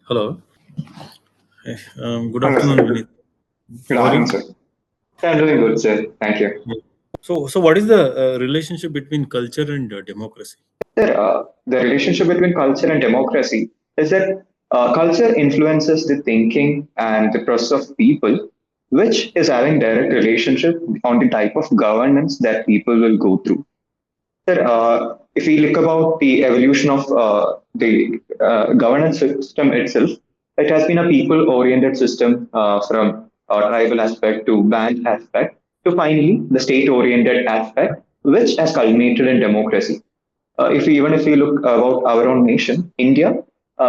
Hello. Good Hello, afternoon, sir. Vinay. Good How are afternoon, you? sir. I'm doing good, sir. Thank you. Yeah. So what is the relationship between culture and democracy? Sir, the relationship between culture and democracy is that culture influences the thinking and the process of people, which is having direct relationship on the type of governance that people will go through. Sir, if we look about the evolution of the governance system itself, it has been a people-oriented system from tribal aspect to band aspect to finally the state-oriented aspect, which has culminated in democracy. If we look about our own nation, India,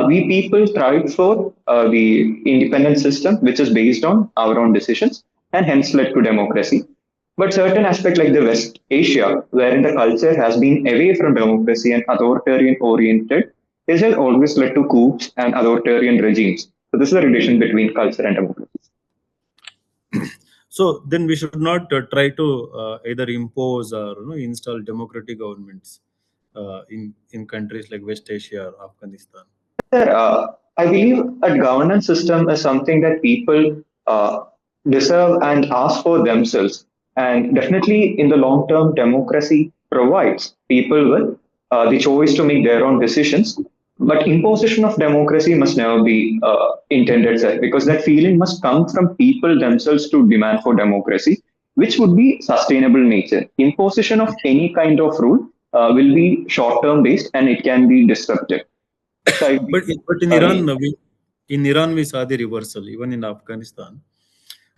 we people tried for the independent system, which is based on our own decisions, and hence led to democracy. But certain aspects like the West Asia, wherein the culture has been away from democracy and authoritarian oriented, this has always led to coups and authoritarian regimes. So this is the relation between culture and democracy. So then we should not try to either impose or install democratic governments in countries like West Asia or Afghanistan. Sir, I believe a governance system is something that people deserve and ask for themselves. And definitely, in the long term, democracy provides people with the choice to make their own decisions. But imposition of democracy must never be intended, sir, because that feeling must come from people themselves to demand for democracy, which would be sustainable nature. Imposition of any kind of rule will be short term based and it can be disruptive. So I But in uh, Iran, we saw the reversal. Even in Afghanistan,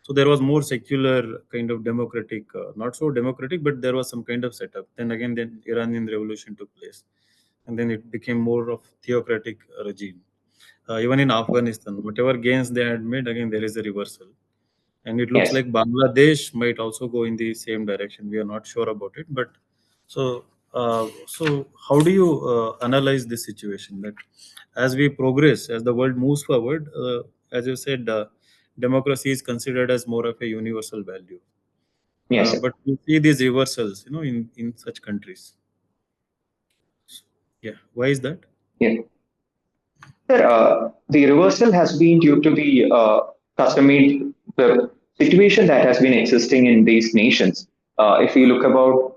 so there was more secular kind of democratic, not so democratic, but there was some kind of setup. Then again, then Iranian revolution took place, and then it became more of theocratic regime. Even in Afghanistan, whatever gains they had made, again there is a reversal, and it looks yes. like Bangladesh might also go in the same direction. We are not sure about it, but so so how do you analyze this situation? That as we progress, as the world moves forward, as you said, democracy is considered as more of a universal value. Yes, sir. But we see these reversals, in such countries. Yeah, why is that? Yeah. Sir, the reversal has been due to the custom-made the situation that has been existing in these nations. If we look about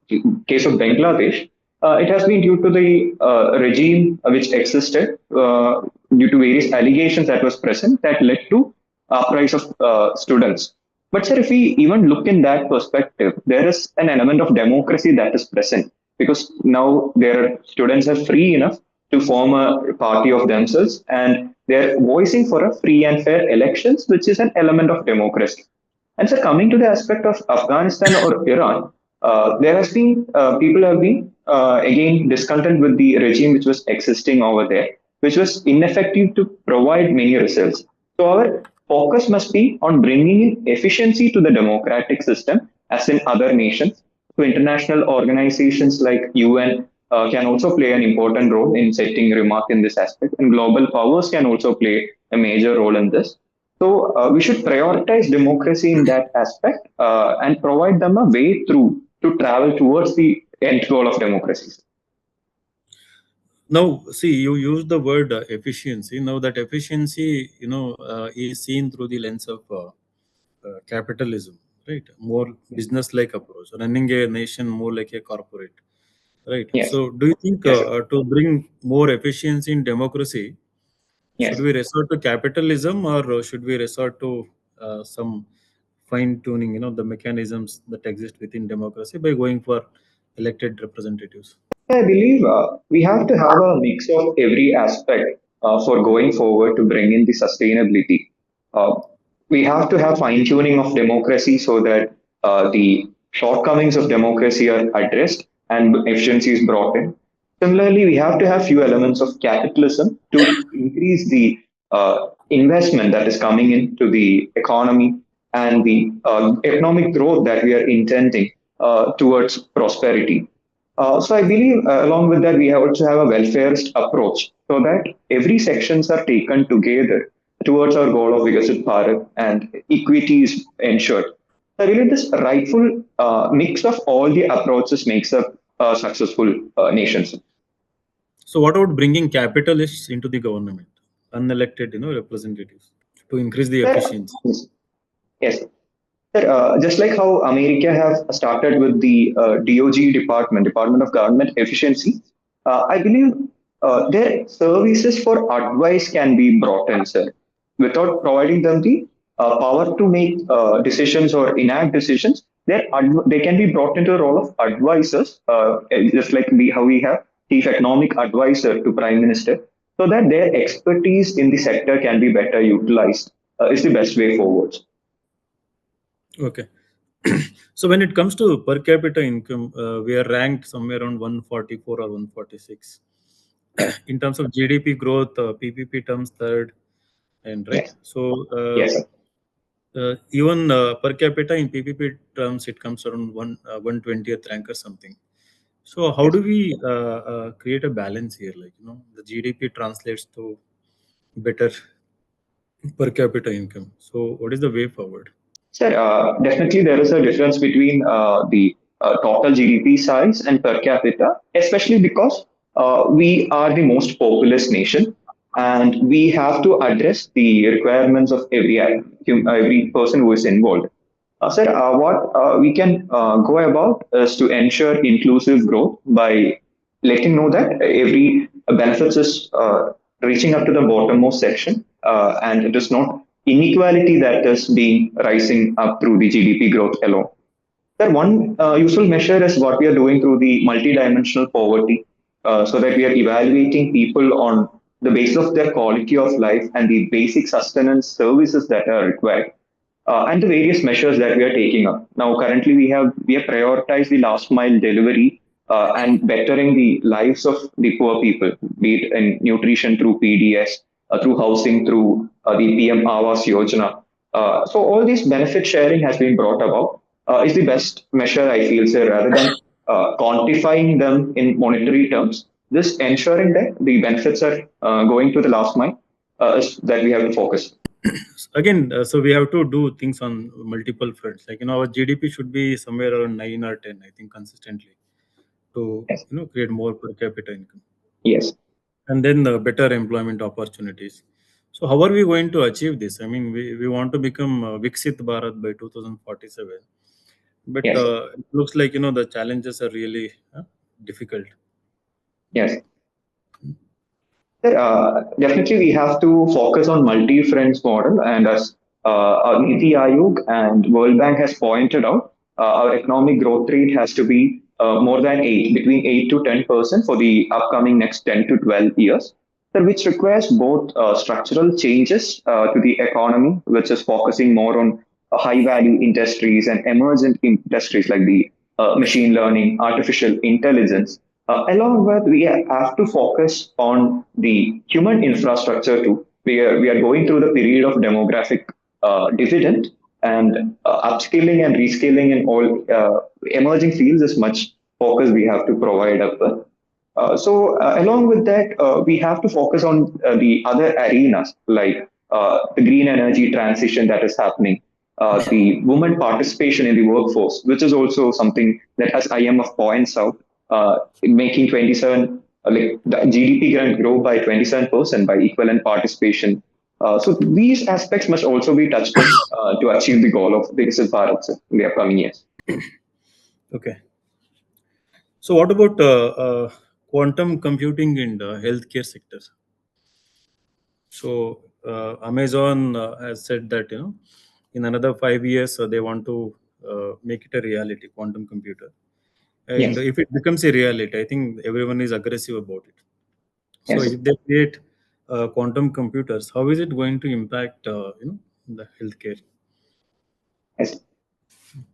the case of Bangladesh, it has been due to the regime which existed due to various allegations that was present that led to uprise of students. But sir, if we even look in that perspective, there is an element of democracy that is present because now their students are free enough to form a party of themselves and they're voicing for a free and fair elections, which is an element of democracy. And so, coming to the aspect of Afghanistan or Iran, there has been people have been again discontent with the regime which was existing over there, which was ineffective to provide many results. So, our focus must be on bringing in efficiency to the democratic system, as in other nations. So, international organizations like UN can also play an important role in setting remark in this aspect, and global powers can also play a major role in this. So we should prioritize democracy in that aspect and provide them a way through to travel towards the end goal of democracy. Now, see, you use the word efficiency. Now, that efficiency, is seen through the lens of capitalism, right? More business-like approach, running a nation more like a corporate, right? Yes, So, do you think yes, sir. to bring more efficiency in democracy, should Yes. we resort to capitalism or should we resort to some fine-tuning, the mechanisms that exist within democracy by going for elected representatives? I believe we have to have a mix of every aspect for going forward to bring in the sustainability. Uh, we have to have fine tuning of democracy so that the shortcomings of democracy are addressed and efficiency is brought in. Similarly, we have to have few elements of capitalism to increase the investment that is coming into the economy and the economic growth that we are intending towards prosperity. So I believe along with that, we have also have a welfareist approach so that every sections are taken together towards our goal of Vikasit Bharat and equity is ensured. So really this rightful mix of all the approaches makes up successful nations. So, what about bringing capitalists into the government? unelected, representatives to increase the Sir, efficiency. yes. Sir, just like how America have started with the DOG Department of Government Efficiency, I believe their services for advice can be brought in, sir, without providing them the power to make decisions or enact decisions. They can be brought into the role of advisors, just like how we have chief economic advisor to prime minister, so that their expertise in the sector can be better utilized. Is the best way forward. Okay. So when it comes to per capita income, we are ranked somewhere around 144 or 146. In terms of GDP growth, PPP terms third, and right. Yes. So Yes, sir. even per capita in PPP terms, it comes around 120th rank or something. So how Yes. do we create a balance here? Like the GDP translates to better per capita income. So what is the way forward? Sir, definitely there is a difference between the total GDP size and per capita, especially because we are the most populous nation, and we have to address the requirements of every person who is involved. Sir, what we can go about is to ensure inclusive growth by letting know that every benefits is reaching up to the bottommost section, and it is not inequality that is being rising up through the GDP growth alone. Sir, one useful measure is what we are doing through the multidimensional poverty, so that we are evaluating people on the basis of their quality of life and the basic sustenance services that are required, and the various measures that we are taking up. Now, currently, we have prioritized the last mile delivery and bettering the lives of the poor people, be it in nutrition through PDS, through housing through the PM Awas Yojana. So all this benefit sharing has been brought about. Is the best measure I feel, sir, rather than quantifying them in monetary terms. This ensuring that the benefits are going to the last mile is that we have to focus. Again, so we have to do things on multiple fronts. Like our GDP should be somewhere around 9 or 10, I think, consistently to Yes. create more per capita income, Yes. and then the better employment opportunities. So how are we going to achieve this? I mean, we want to become Viksit Bharat by 2047, but Yes. it looks like the challenges are really difficult. Yes. Sir, definitely we have to focus on multi-friends model, and as Niti Aayog and World Bank has pointed out, our economic growth rate has to be more than between 8 to 10% for the upcoming next 10 to 12 years, sir, which requires both structural changes to the economy, which is focusing more on high-value industries and emergent industries like the machine learning, artificial intelligence. Along with, we have to focus on the human infrastructure too. We are going through the period of demographic dividend, and upskilling and reskilling in all emerging fields is much focus we have to provide up with. Along with that, we have to focus on the other arenas like the green energy transition that is happening, the women participation in the workforce, which is also something that, as IMF points out, making 27, like the GDP can grow by 27% by equivalent participation. So these aspects must also be touched on to achieve the goal of Viksit Bharat, sir, in the upcoming years. Okay. So what about quantum computing in the healthcare sector? So Amazon has said that in another 5 years they want to make it a reality, quantum computer. And Yes, if it becomes a reality, I think everyone is aggressive about it. So yes, if they create quantum computers, how is it going to impact the healthcare? yes.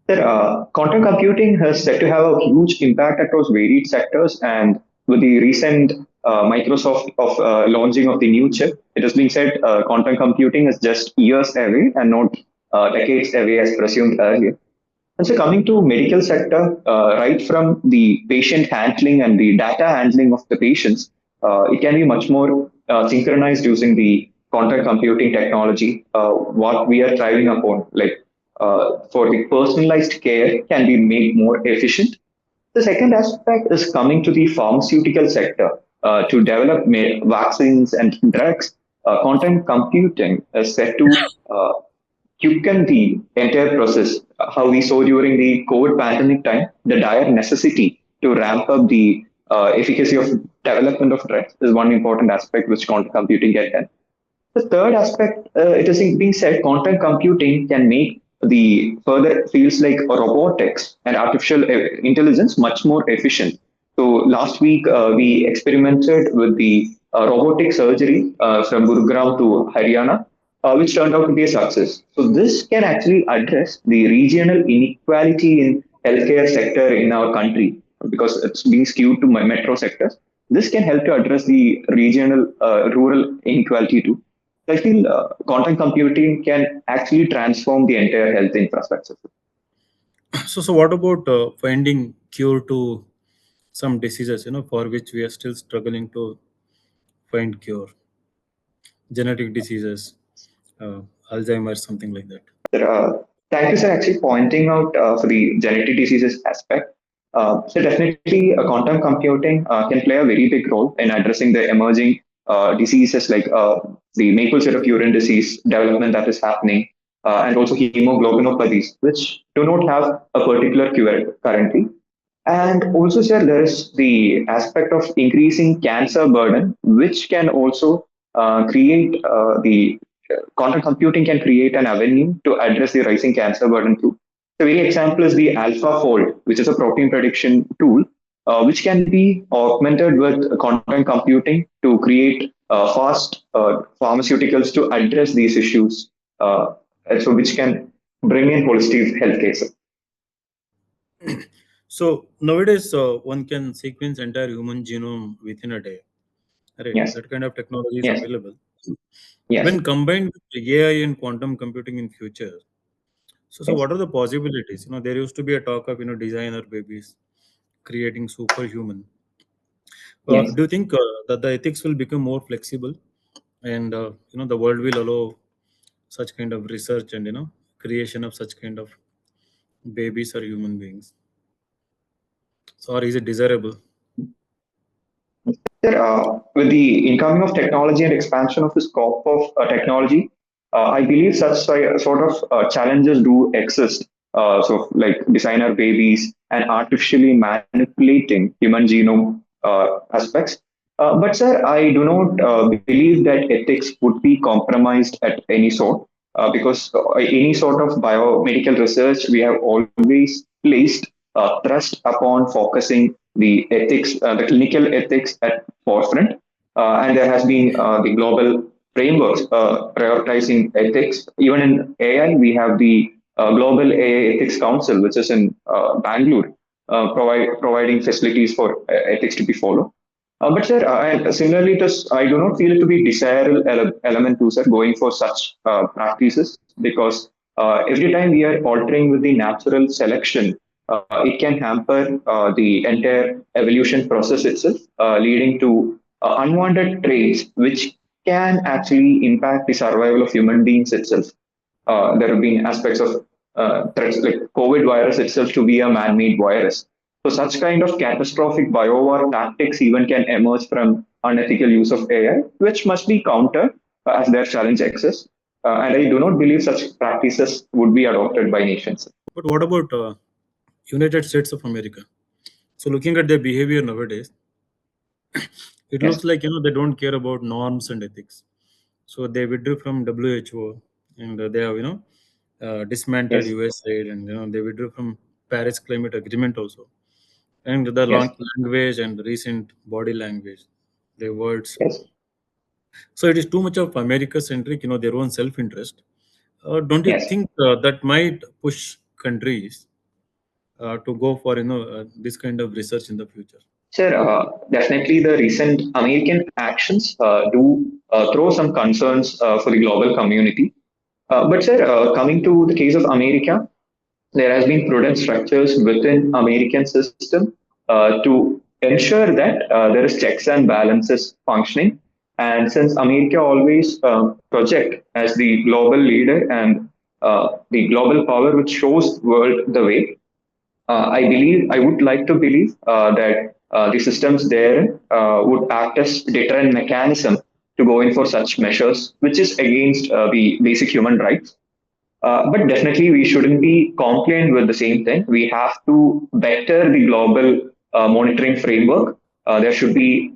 Sir, quantum computing has said to have a huge impact across varied sectors, and with the recent Microsoft of launching of the new chip, it has been said quantum computing is just years away and not decades away as presumed earlier. And so, coming to medical sector, right from the patient handling and the data handling of the patients, it can be much more synchronized using the quantum computing technology. What we are thriving upon, like for the personalized care, can be made more efficient. The second aspect is coming to the pharmaceutical sector to develop vaccines and drugs. content computing is set to quicken the entire process. How we saw during the COVID pandemic time, the dire necessity to ramp up the efficacy of development of drugs is one important aspect which quantum computing can done. The third aspect, it is being said, quantum computing can make the further fields like robotics and artificial intelligence much more efficient. So last week we experimented with the robotic surgery from Gurugram to Haryana, which turned out to be a success. So this can actually address the regional inequality in healthcare sector in our country because it's being skewed to metro sectors. This can help to address the regional rural inequality too. I feel quantum computing can actually transform the entire health infrastructure. So what about finding cure to some diseases, for which we are still struggling to find cure? Genetic diseases, uh, Alzheimer's, something like that. Uh, Thank you, sir, actually pointing out for the genetic diseases aspect. So definitely, quantum computing can play a very big role in addressing the emerging diseases like the maple syrup urine disease development that is happening, and also hemoglobinopathies, which do not have a particular cure currently. And also, sir, there is the aspect of increasing cancer burden, which can also create the quantum computing can create an avenue to address the rising cancer burden too. The very example is the AlphaFold, which is a protein prediction tool, which can be augmented with quantum computing to create fast pharmaceuticals to address these issues, and so which can bring in holistic healthcare. Sir. So nowadays, one can sequence entire human genome within a day. Right, Yes, that kind of technology is yes, available. yes. When combined with AI and quantum computing in future, so Yes. what are the possibilities? There used to be a talk of designer babies creating superhuman. Yes. Do you think that the ethics will become more flexible, and the world will allow such kind of research and creation of such kind of babies or human beings? So, or is it desirable? Sir, with the incoming of technology and expansion of the scope of technology, I believe such sort of challenges do exist. So, like designer babies and artificially manipulating human genome aspects. But, sir, I do not believe that ethics would be compromised at any sort because any sort of biomedical research, we have always placed thrust upon focusing the ethics, the clinical ethics at forefront, and there has been the global frameworks prioritizing ethics. Even in AI, we have the Global AI Ethics Council, which is in Bangalore, providing facilities for ethics to be followed. But sir, and similarly, I do not feel it to be desirable element too, sir, going for such practices because every time we are altering with the natural selection, it can hamper the entire evolution process itself, leading to unwanted traits which can actually impact the survival of human beings itself. There have been aspects of threats like COVID virus itself to be a man-made virus. So such kind of catastrophic biowar tactics even can emerge from unethical use of AI, which must be countered as their challenge exists. And I do not believe such practices would be adopted by nations. But what about United States of America? So, looking at their behavior nowadays, it Yes, looks like they don't care about norms and ethics. So they withdrew from WHO, and they have dismantled yes, US aid, and they withdrew from Paris Climate Agreement also, and the yes, language and recent body language, their words. yes. So it is too much of America centric, their own self interest. Don't you Yes. think that might push countries to go for this kind of research in the future? Sir, definitely the recent American actions do throw some concerns for the global community. But, sir, coming to the case of America, there has been prudent structures within American system to ensure that there is checks and balances functioning. And since America always project as the global leader and the global power which shows world the way, I would like to believe that the systems there would act as deterrent mechanism to go in for such measures, which is against the basic human rights. But definitely, we shouldn't be compliant with the same thing. We have to better the global monitoring framework. There should be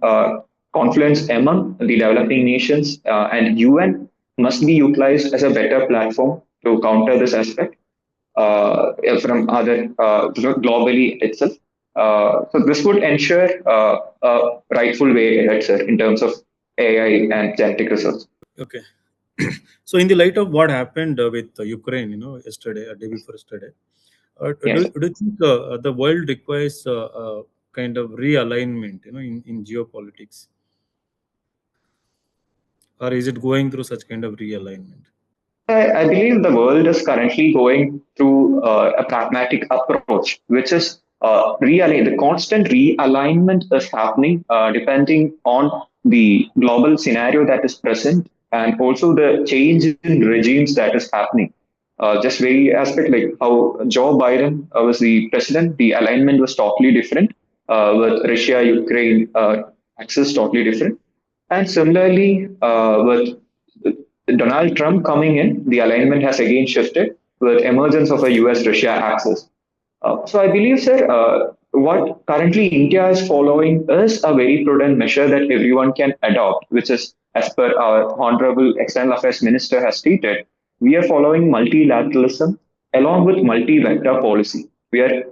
confluence among the developing nations, and UN must be utilized as a better platform to counter this aspect from other globally itself. So this would ensure a rightful way ahead, sir, in terms of AI and genetic research. Okay. So, in the light of what happened with Ukraine, yesterday, day before yesterday, Yes. do you think the world requires kind of realignment, in geopolitics, or is it going through such kind of realignment? I believe the world is currently going through a pragmatic approach, which is the constant realignment is happening depending on the global scenario that is present and also the change in regimes that is happening. Just very aspect like how Joe Biden was the president, the alignment was totally different with Russia, Ukraine axis totally different. And similarly, with Donald Trump coming in, the alignment has again shifted with emergence of a US-Russia axis. So I believe, sir, what currently India is following is a very prudent measure that everyone can adopt, which is, as per our Honorable External Affairs Minister has stated, we are following multilateralism along with multi-vector policy. We are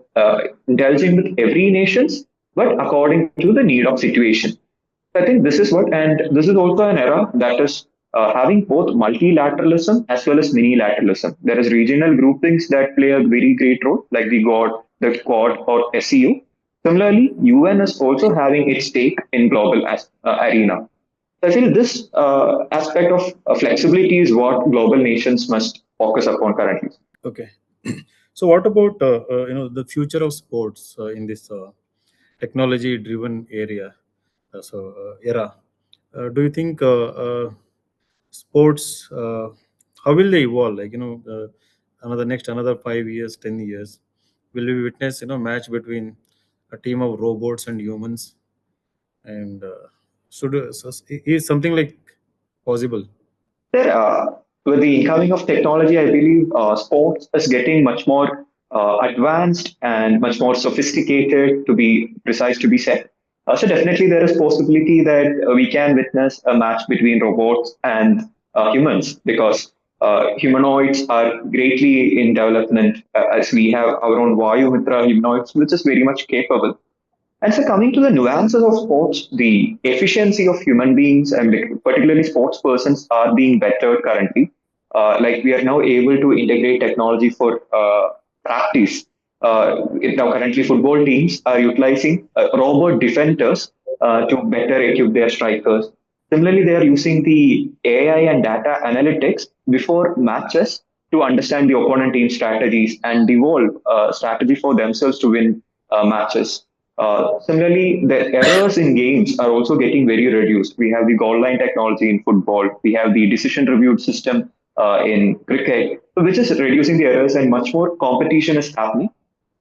indulging with every nations, but according to the need of situation. I think this is what, and this is also an era that is having both multilateralism as well as minilateralism. There is regional groupings that play a very great role, like the Quad or SEU. Similarly, UN is also having its stake in global arena. So I feel this aspect of flexibility is what global nations must focus upon currently. Okay. So, what about the future of sports in this technology-driven area? Era. Do you think sports? How will they evolve? Like another 5 years, 10 years, will we witness match between a team of robots and humans? And is something like possible? There, with the incoming of technology, I believe sports is getting much more advanced and much more sophisticated, to be precise, to be said. So definitely, there is possibility that we can witness a match between robots and humans because humanoids are greatly in development as we have our own Vayu Mitra humanoids, which is very much capable. And so, coming to the nuances of sports, the efficiency of human beings and particularly sports persons are being bettered currently. Like we are now able to integrate technology for practice. Now, currently, football teams are utilizing robot defenders to better equip their strikers. Similarly, they are using the AI and data analytics before matches to understand the opponent team strategies and devolve strategy for themselves to win matches. Similarly, the errors in games are also getting very reduced. We have the goal line technology in football. We have the decision review system in cricket, which is reducing the errors and much more competition is happening.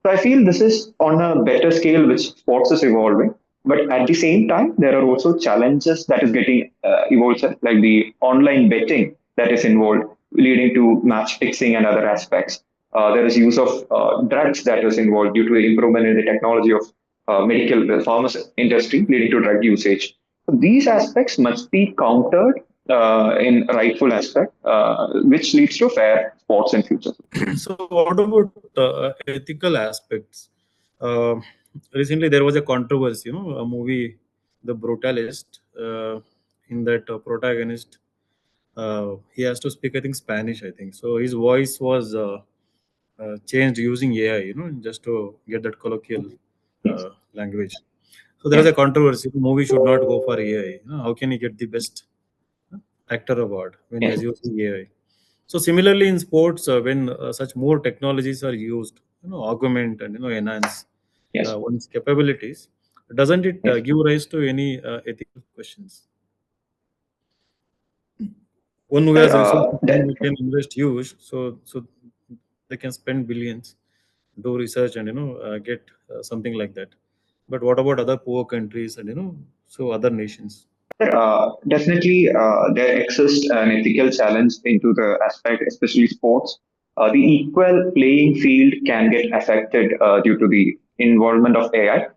So I feel this is on a better scale, which sports is evolving. But at the same time, there are also challenges that is getting evolved, like the online betting that is involved, leading to match fixing and other aspects. There is use of drugs that is involved due to the improvement in the technology of medical, the pharmacy industry, leading to drug usage. So these aspects must be countered in rightful aspect, which leads to fair sports in future. So, what about ethical aspects? Uh, Recently, there was a controversy, a movie, The Brutalist. In that protagonist, he has to speak, I think, Spanish. I think so. His voice was changed using AI, just to get that colloquial Yes. language. So there was a Yes. controversy. The movie should not go for AI. How can he get the best actor award when he Yes. is using AI? So similarly in sports, when such more technologies are used, augment and enhance Yes. one's capabilities, doesn't it Yes. give rise to any ethical questions? One who has resources can invest huge, so they can spend billions, do research, and get something like that. But what about other poor countries and so other nations? Definitely, there exists an ethical challenge into the aspect, especially sports. The equal playing field can get affected due to the involvement of AI.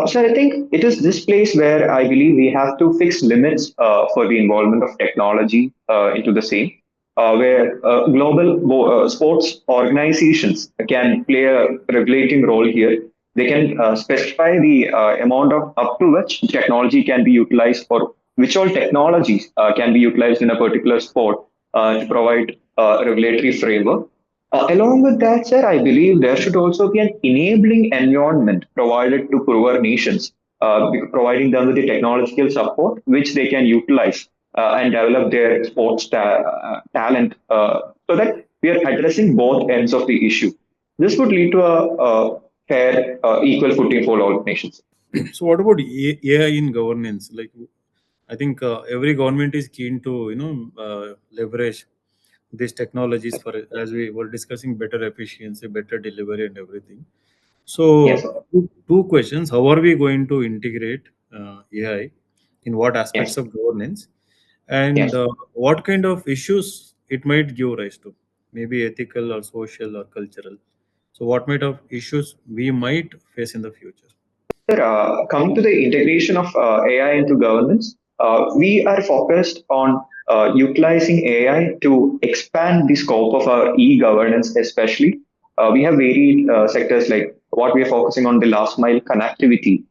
So I think it is this place where I believe we have to fix limits for the involvement of technology into the same, where global sports organizations can play a regulating role here. They can specify the amount of up to which technology can be utilized, or which all technologies can be utilized in a particular sport to provide regulatory framework. Along with that, sir, I believe there should also be an enabling environment provided to poorer nations, providing them with the technological support which they can utilize and develop their sports talent, so that we are addressing both ends of the issue. This would lead to a fair, equal footing for all nations. So what about AI in governance? Like, I think every government is keen to leverage these technologies for, as we were discussing, better efficiency, better delivery, and everything. Yes, So two questions: how are we going to integrate AI in what aspects yes, of governance, and yes. what kind of issues it might give rise to, maybe ethical or social or cultural. So what might of issues we might face in the future? Sir, coming to the integration of AI into governance, we are focused on utilizing AI to expand the scope of our e-governance, especially. We have varied sectors like what we are focusing on, the last mile connectivity,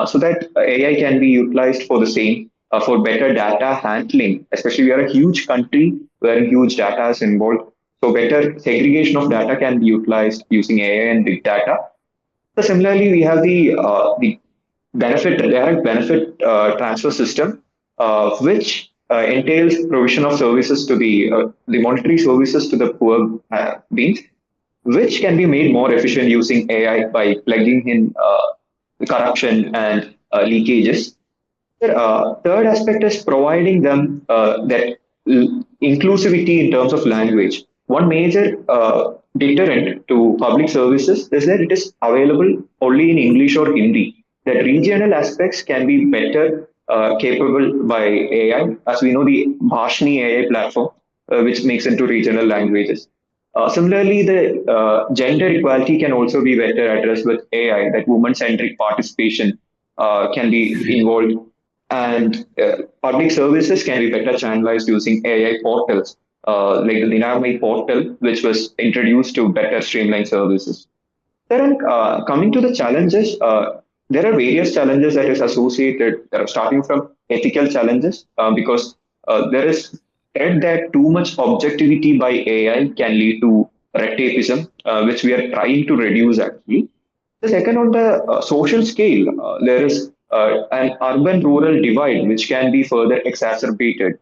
so that AI can be utilized for the same, for better data handling, especially we are a huge country where huge data is involved. So better segregation of data can be utilized using AI and big data. So similarly, we have the direct benefit transfer system, which entails provision of services to the monetary services to the poor beings, which can be made more efficient using AI by plugging in the corruption and leakages. Third aspect is providing them that inclusivity in terms of language. One major deterrent to public services is that it is available only in English or Hindi. That regional aspects can be better capable by AI, as we know the Bhashni AI platform, which makes into regional languages. Similarly, the gender equality can also be better addressed with AI, that woman-centric participation can be involved, and public services can be better channelized using AI portals, like the Dinami portal, which was introduced to better streamline services. Then, coming to the challenges, there are various challenges that is associated, starting from ethical challenges, because there is threat that too much objectivity by AI can lead to red tapeism, which we are trying to reduce actually. The second, on the social scale, there is an urban-rural divide which can be further exacerbated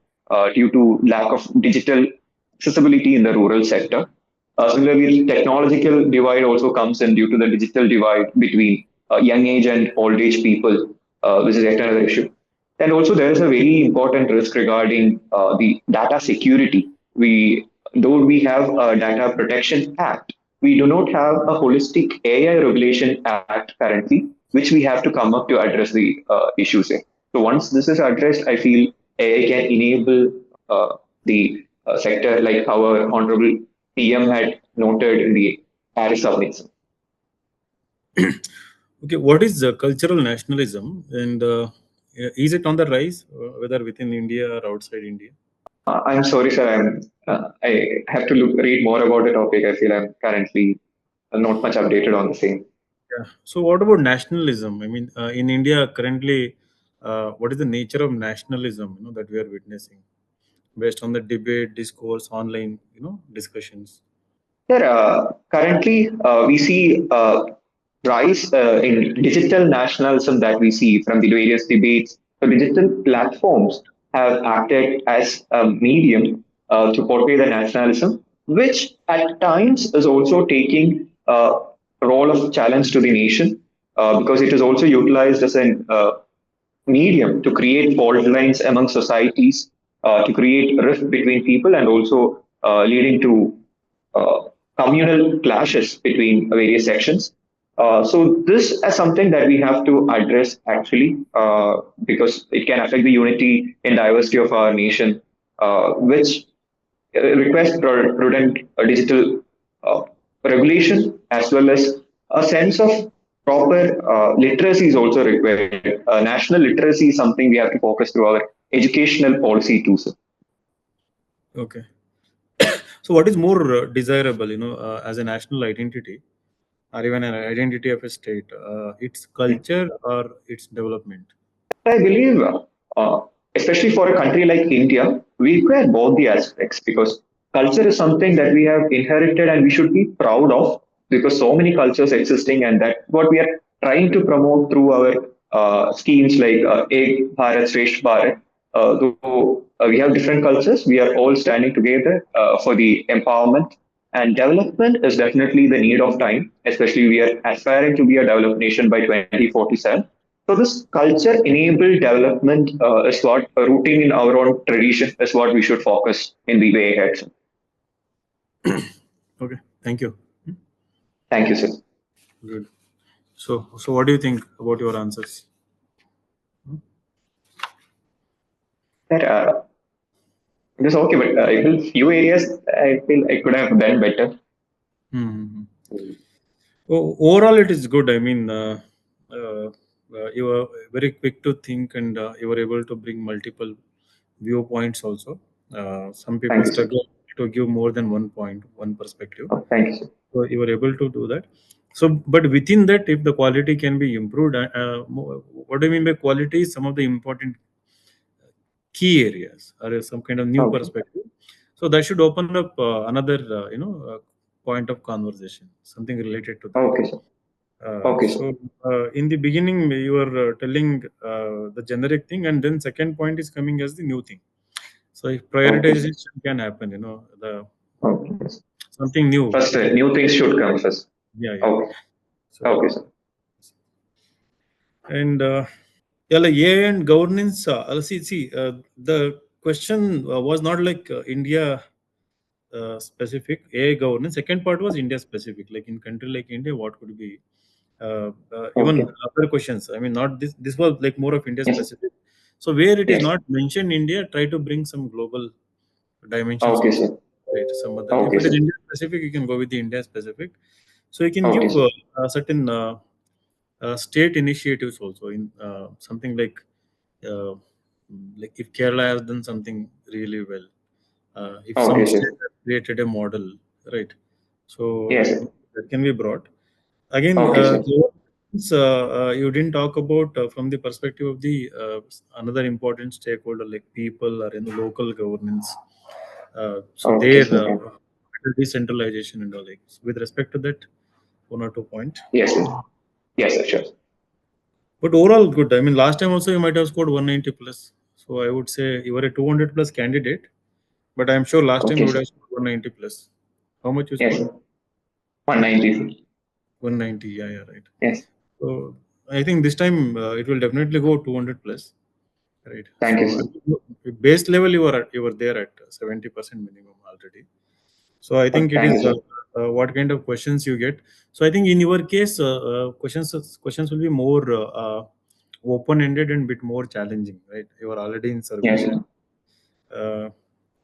due to lack of digital accessibility in the rural sector. Similarly, technological divide also comes in due to the digital divide between young age and old age people, which is yet another issue. And also, there is a very important risk regarding the data security. Though we have a Data Protection Act, we do not have a holistic AI Regulation Act currently, which we have to come up to address the issues in. So once this is addressed, I feel AI can enable the sector, like our Honorable PM had noted in the Paris Summit. Okay, what is cultural nationalism, and is it on the rise, whether within India or outside India? I'm sorry, sir. I have to read more about the topic. I feel I'm currently not much updated on the same. Yeah. So, what about nationalism? I mean, in India currently, what is the nature of nationalism? That we are witnessing based on the debate, discourse, online, discussions. Sir, currently we see rise in digital nationalism that we see from the various debates. So digital platforms have acted as a medium to portray the nationalism, which at times is also taking a role of challenge to the nation, because it is also utilized as an medium to create fault lines among societies, to create rift between people, and also leading to uh, communal clashes between various sections. So this is something that we have to address actually, because it can affect the unity and diversity of our nation, which requires prudent digital uh, regulation, as well as a sense of proper literacy is also required. National literacy is something we have to focus through our educational policy too. Sir. Okay. So what is more desirable, as a national identity or even an identity of a state? Its culture or its development? I believe, uh, especially for a country like India, we require both the aspects because culture is something that we have inherited and we should be proud of because so many cultures existing, and that's what we are trying to promote through our schemes like Ek Bharat, Shresth Bharat. Though we have different cultures, we are all standing together for the empowerment and development is definitely the need of time, especially we are aspiring to be a developed nation by 2047. So this culture-enabled development is what rooting in our own tradition is what we should focus in the way ahead. Okay, thank you. Thank you, sir. Good. So what do you think about your answers? That it is okay, but I feel few areas I feel I could have done better. Hmm. Overall, it is good. I mean, you were very quick to think, and you were able to bring multiple viewpoints also. Some people Thank you, sir. struggle to give more than one point, one perspective. Oh, thank you, sir. So you were able to do that. So, but within that, if the quality can be improved, what do I mean by quality? Some of the important key areas or some kind of new Okay, perspective. So that should open up another, point of conversation, something related to that. okay, sir. Okay, sir. In the beginning, you were telling the generic thing, and then second point is coming as the new thing. So if Okay, sir. prioritization can happen, the Okay, yes. something new. First, new things should come first. Yeah. Okay, So okay, sir. and yeah, like AI and governance. The question was not like India specific AI governance. Second part was India specific. Like in country like India, what could be even Okay, other questions. I mean, not this. This was like more of India yes, specific. So where it is yes. not mentioned India, try to bring some global dimensions Okay, also. sir. Right, some other. If Okay, it is sir. India specific, you can go with the India specific. So you can Okay, give sir. a certain state initiatives also in something uh, like if Kerala has done something really well, if some Okay, state sir. has created a model, right? Yes, So sir. that can be brought. Again, Okay, sir. governance, you didn't talk about from the perspective of the another important stakeholder like people or in the local governance. So Okay, their sir. Yeah. decentralization and all. Like, with respect to that, one or two point. Yes, sir. Yes, sir. Sure. But overall, good. I mean, last time also you might have scored 190 plus. So I would say you were a 200 plus candidate, but I'm sure last time you Okay, would sir. have scored 190 plus. How much you Yes, scored? sir. 190. 190. Yeah, right. Yes. So I think this time it will definitely go 200 plus, right? Thank you, So sir. base level you were there at 70% minimum already. So I think it Thank you, is sir. what kind of questions you get. So I think in your case, questions will be more open ended and bit more challenging, right? You are already in Yes, service, sir. and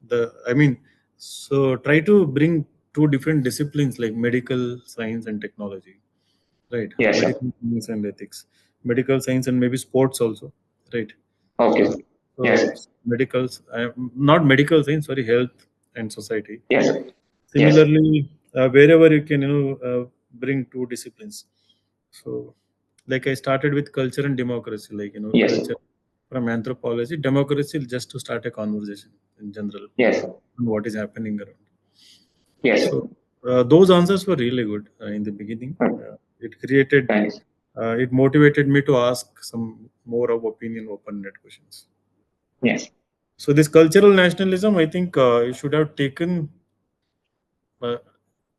the I mean, so try to bring two different disciplines like medical science and technology, right? Yes, sir. Medical science and ethics, medical science and maybe sports also, right? Okay. Uh, Yes, so sir. medicals, not medical science, sorry, health and society. Yes, sir. Yes, sir. Similarly, wherever you can, bring two disciplines. So, like I started with culture and democracy, like Yes, sir. culture from anthropology, democracy just to start a conversation in general Yes, sir. on what is happening around. Yes, sir. So, those answers were really good in the beginning. It created, Thanks. it motivated me to ask some more of opinion open-ended questions. Yes. So, this cultural nationalism, I think you should have taken uh,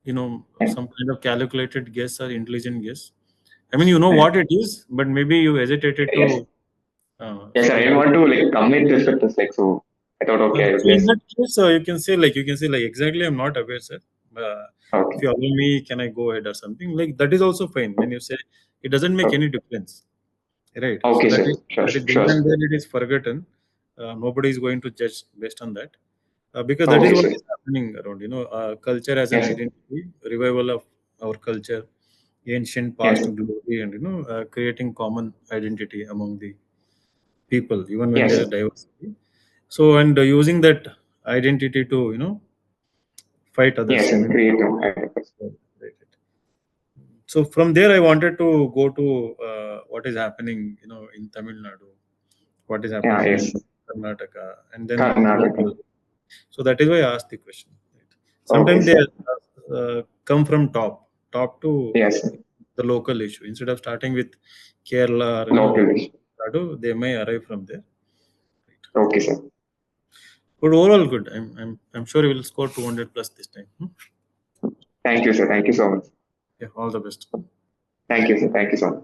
Yes. some kind of calculated guess or intelligent guess. I mean, you know Yes. what it is, but maybe you hesitated Yes. to Yes, sir. I speak. didn't want to like commit this with this, like, so I thought, okay, I will So in just. that case, you can say like exactly, I'm not aware, sir. Okay. If you allow me, can I go ahead or something like that is also fine. When you say it doesn't make any difference, right? Okay, So sir. Sure, that is sure. then and there it is forgotten. Nobody is going to judge based on that. Because that is Okay, what sir. is happening around, culture as an Yes. identity, revival of our culture, ancient Yes. past glory, and creating common identity among the people, even when Yes. there is diversity. So, and using that identity to, fight others. Yes. I And mean, create them. Right. right, right. So from there, I wanted to go to what is happening, in Tamil Nadu, what is Yeah. happening Yes. in Karnataka, and then Karnataka. local. So that is why I asked the question. Right? Okay, Sometimes they sir. come from top to Yes. the local issue. Instead of starting with Kerala or Locally. Nadu, they may arrive from there. Right. Okay, sir. But overall, good. I'm sure we will score 200 plus this time. Thank you, sir. Thank you so much. Yeah, all the best. Thank you, sir. Thank you so much.